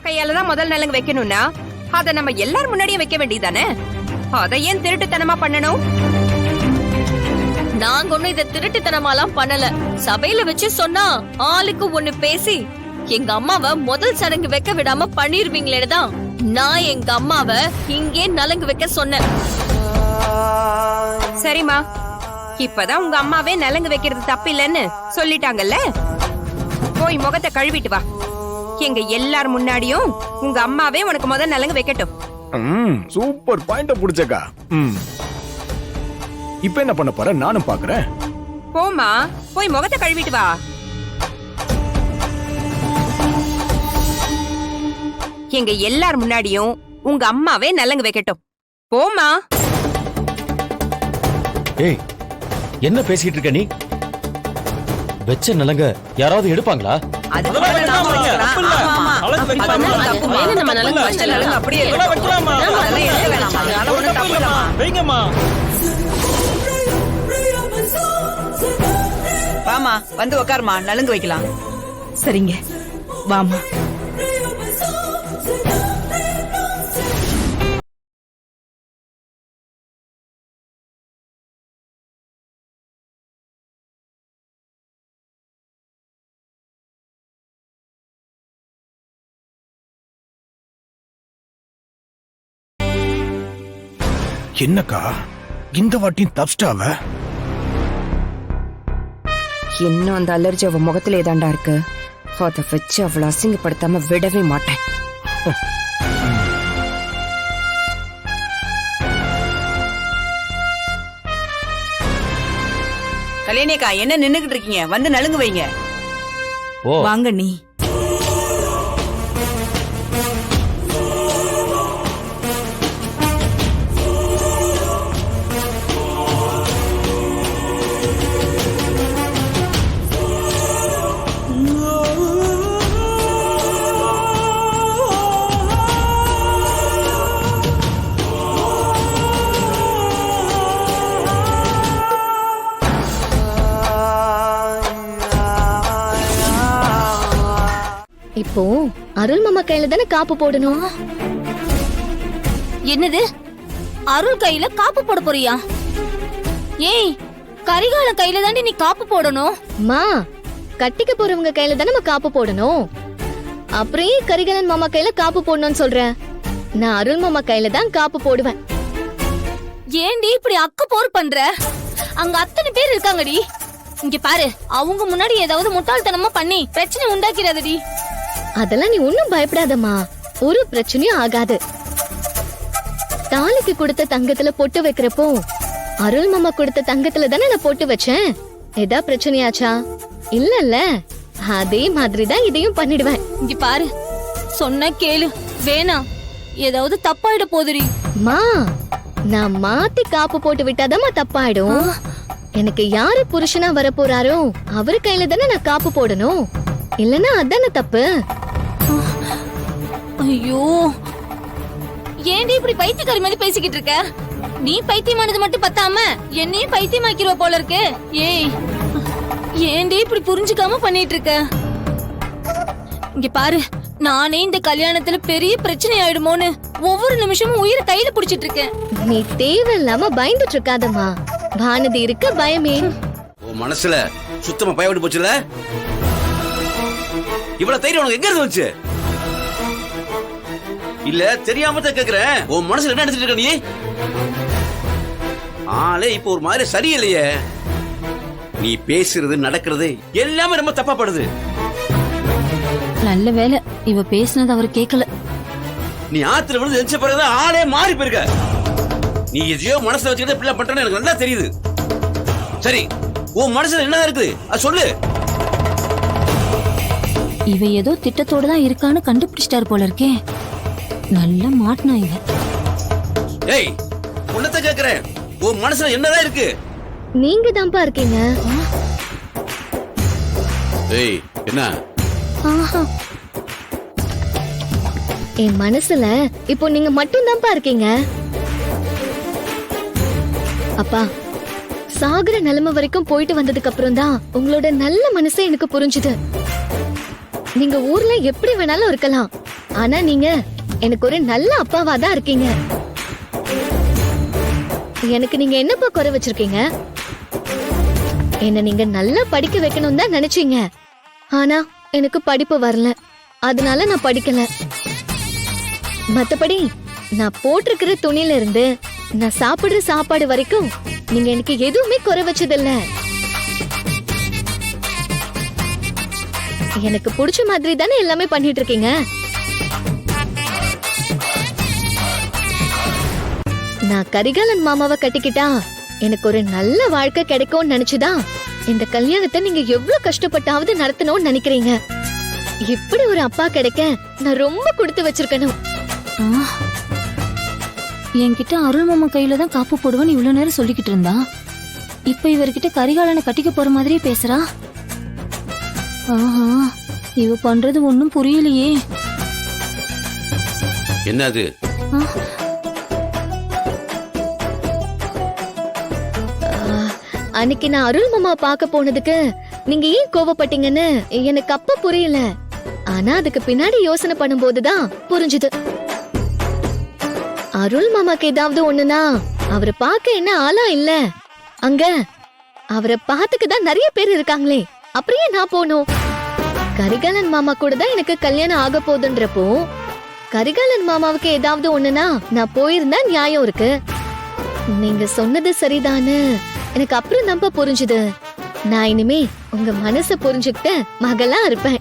கையால தான் முதல் நலங்கு வைக்கணும்னா அத நம்ம எல்லாரும் முன்னாடியும் வைக்க வேண்டியதானே? அதை ஏன் திருட்டுத்தனமா பண்ணணும்? நாங்க ஒண்ணும் இத திருட்டுத்தனமாலாம் பண்ணல. சபையில வச்சு சொன்னா ஆளுக்கு ஒண்ணு பேசி எங்க அம்மாவை முதல் சடங்கு வைக்க விடாம பண்ணிருவீங்களேதான் நான் எங்க அம்மாவை இங்கே நலங்கு வைக்க சொன்னேன். சரிம்மா, இப்பதான் உங்க அம்மாவே நலங்கு வைக்கிறது தப்பு இல்லன்னு சொல்லிட்டாங்கல்ல. போய் முகத்தை கழுவிட்டு வா. எங்க எல்லார் முன்னாடியும் உங்க அம்மாவே உனக்கு முதல் நலங்கு வைக்கட்டும். சூப்பர் பாயிண்ட புடிச்சக்கா. இப்ப என்ன பண்ண போற? நானும் பாக்குறேன். போமா, போய் முகத்தை கழுவிட்டு வா. எங்க எல்லார் முன்னாடியும் உங்க அம்மாவே நலங்கு வைக்கட்டும். போமா. ஏய், என்ன பேசிட்டு இருக்க நீ? வெச்ச நலங்க யாராவது எடுப்பாங்களா? வாமா, வந்து உட்காருமா, நலுங்கு வைக்கலாம். சரிங்க, வாமா. என்னக்கா இந்த வாட்டியும் தப்ஸ்டாவ? இன்னும் அந்த அலர்ஜி அவ முகத்திலே தாண்டா இருக்கு. அதை வச்சு அவளை அசிங்கப்படுத்தாம விடவே மாட்டேன். கல்யாணிக்கா, என்ன நின்னுகிட்டு இருக்கீங்க? வந்து நலுங்கு வைங்க. வாங்க நீ. இப்போ அருள் மாமா கையில தானே காப்பு போடணும். என்னது? அருள் கையில காப்பு போட போறியா? ஏய், கரிகால கையில தாண்டி நீ காப்பு போடணும். மா, கட்டிக்க போறவங்க கையில தானே நம்ம காப்பு போடணும். அப்புறம் கரிகாலன் மாமா கையில காப்பு போடணும்னு சொல்றேன். நான் அருள் மாமா கையில தான் காப்பு போடுவேன். ஏண்டி இப்படி அக்க போர் பண்ற? அங்க அத்தனை பேர் இருக்காங்கடி. இங்க பாரு, அவங்க முன்னாடி ஏதாவது முட்டாள்தனமா பண்ணி பிரச்சனை உண்டாக்கிறாதடி. அதெல்லாம் நீ ஒன்னும் பயப்படாதம்மா, ஒரு பிரச்சனையும் ஆகாது. தாலிக்கு கொடுத்த தங்கத்துல பொட்டு வைக்கிறப்போ அருள் மாமா கொடுத்த தங்கத்துல தானே நான் பொட்டு வச்சேன். ஏதா பிரச்சனையாச்சா? இல்லல்ல. அதே மாதிரிதான் இதையும் பண்ணிடுவேன். இங்க பாரு, சொன்ன கேளு. வேணாம், ஏதாவது தப்பாயிட போதுரி. மா, நான் மாத்தி காப்பு போட்டு விட்டாதாம்மா தப்பாயிடும். எனக்கு யாரு புருஷனா வர போறாரோ அவரு கையில தானே நான் காப்பு போடணும். இல்லன்னா அதானே தப்பு. ஐயோ, ஏண்டி இப்படி பைத்தியக்காரி மாதிரி பேசிக்கிட்டு இருக்க? நீ பைத்தியமானது மட்டும் பத்தாம என்னையும் பைத்தியமாக்கிருவ போல இருக்கு. ஏய், ஏண்டி இப்படி புரிஞ்சுக்காம பண்ணிட்டு இருக்க? இங்க பாரு, நானே இந்த கல்யாணத்துல பெரிய பிரச்சனை ஆயிடுமோன்னு ஒவ்வொரு நிமிஷமும் உயிரை கையில புடிச்சிட்டு இருக்கேன். நீ தேவையில்லாம பயந்துட்டு இருக்காதம்மா. பானதி இருக்க பயமே. உன் மனசுல சுத்தமா பயப்பட்டு போச்சுல? இவ்வளவு தைரியம் உனக்கு எங்க இருந்து வச்சு? இல்ல தெரியாம தான் கேக்குறேன். உன் மனசுல என்ன நினைச்சிட்டு இருக்க நீ? ஆளே இப்ப ஒரு மாதிரி சரியில்லையே. நீ பேசுறது நடக்கிறது எல்லாமே ரொம்ப தப்பா படுது. நல்ல வேலை இவ பேசினது அவர் கேட்கல. நீ ஆத்துல விழுந்து எரிச்ச பிறகுதான் ஆளே மாறி போயிருக்க. நீ எதையோ மனசுல வச்சுக்கிட்டு இப்படி பண்றேன்னு எனக்கு நல்லா தெரியுது. சரி, உன் மனசுல என்ன இருக்குது அது சொல்லு. இவ ஏதோ திட்டத்தோட தான் இருக்கான்னு கண்டுபிடிச்சிட்டாரு போல இருக்கே. நல்ல மாட்டினா இவ. ஏய், உன்னத கேக்குறேன், உன் மனசுல என்னதான் இருக்கு? நீங்க தான்ப்பா இருக்கீங்க. ஏய், என்ன? என் மனசுல இப்போ நீங்க மட்டும் தான்ப்பா இருக்கீங்க. அப்பா, சாகுற நிலைமை வரைக்கும் போயிட்டு வந்ததுக்கு அப்புறம் தான் உங்களோட நல்ல மனசே எனக்கு புரிஞ்சுது. நீங்க ஊர்ல எப்படி வேணாலும் இருக்கலாம், ஆனா நீங்க எனக்கு ஒரு நல்ல அப்பாவா தான் இருக்கீங்க. எனக்கு நீங்க என்னப்பா குறை வச்சிருக்கீங்க? என்ன நீங்க நல்லா படிக்க வைக்கணும் தான் நினைச்சீங்க. ஆனா எனக்கு படிப்பு வரல, அதனால நான் படிக்கல. மத்தபடி நான் போட்டிருக்கிற துணியில இருந்து நான் சாப்பிடுற சாப்பாடு வரைக்கும் நீங்க எனக்கு எதுவுமே குறை வச்சதில்ல. எனக்கு பிடிச்ச மாதிரி தானே எல்லாமே பண்ணிட்டு இருக்கீங்க. நான் கரிகாலன் மாமாவை கட்டிக்கிட்டா எனக்கு ஒரு நல்ல வாழ்க்கை கிடைக்கும்னு நினைச்சுதான் இந்த கல்யாணத்தை நீங்க எவ்வளவு கஷ்டப்பட்டாவது நடத்தணும்னு நினைக்கிறீங்க. இப்படி ஒரு அப்பா கிடைக்க நான் ரொம்ப கொடுத்து வச்சிருக்கணும். என்கிட்ட அருள் மாமா கையில தான் காப்பு போடுவேன்னு இவ்வளவு நேரம் சொல்லிக்கிட்டு இருந்தா, இப்ப இவர்கிட்ட கரிகாலனை கட்டிக்க போற மாதிரியே பேசுறா. ஆஹா, இவ பண்றது ஒண்ணும் புரியலையே. என்னது? அன்னைக்கு நான் அருள் மாமா பார்க்க போனதுக்கு நீங்க ஏன் கோவப்பட்டீங்கன்னு எனக்கு அப்ப புரியல. ஆனா அதுக்கு பின்னாடி யோசனை பண்ணும்போதுதான் புரிஞ்சுது. அருள் மாமாக்கு ஏதாவது ஒண்ணுனா அவரை பார்க்க என்ன ஆளா இல்ல, அங்க அவரை பார்த்துக்குதான் நிறைய பேர் இருக்காங்களே, அப்படியே நான் போனோம். கரிகாலன் மாமா கூட தான் எனக்கு கல்யாணம் ஆக போகுதுன்றப்போ கரிகாலன் மாமாவுக்கு ஏதாவது ஒண்ணுனா நான் போயிருந்தா நியாயம் இருக்கு. நீங்க சொன்னது சரிதானு எனக்கு அப்புறம் நம்ப புரிஞ்சுது. நான் இனிமே உங்க மனச புரிஞ்சுக்கிட்டு மகளா இருப்பேன்.